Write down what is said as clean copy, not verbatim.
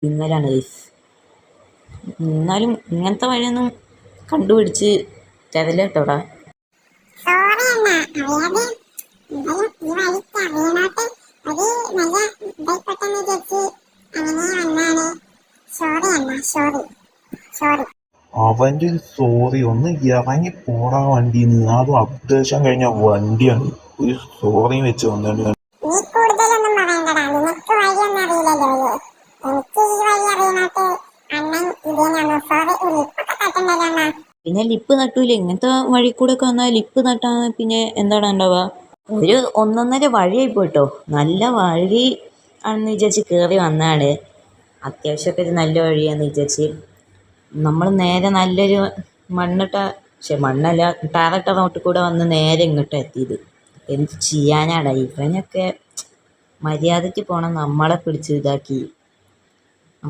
ഇന്നലാണ് guys. എന്നാലും ഇങ്ങനത്തെ വഴിയൊന്നും കണ്ടുപിടിച്ച് തരല്ല കേട്ടോടാ. അവൻ്റെ ഒരു സോറി, ഒന്ന് ഇറങ്ങി പോടാ വണ്ടിന്ന്. അതും അപ്ഡേഷൻ കഴിഞ്ഞ വണ്ടിയാണ്. ഒരു സോറിയും വെച്ച് വന്നിട്ട് പിന്നെ ലിപ്പ് നട്ടൂല. ഇങ്ങനത്തെ വഴി കൂടെ ഒക്കെ വന്നാൽ ലിപ്പ് നട്ടാ പിന്നെ എന്താണ് ഉണ്ടാവുക? ഒരു ഒന്നൊന്നര വഴിയായി പോയിട്ടോ. നല്ല വഴി ആണെന്ന് വിചാരിച്ച് കയറി വന്നതാണ്. അത്യാവശ്യമൊക്കെ ഒരു നല്ല വഴിയാണെന്ന് വിചാരിച്ച് നമ്മൾ നേരെ നല്ലൊരു മണ്ണല്ല ടാറിട്ട റോട്ടിൽ കൂടെ വന്ന് നേരെ ഇങ്ങോട്ട് എത്തിയത്. എന്ത് ചെയ്യാനാടാ, ഇവനൊക്കെ മര്യാദയ്ക്ക് പോണം നമ്മളെ പിടിച്ച് ഇതാക്കി.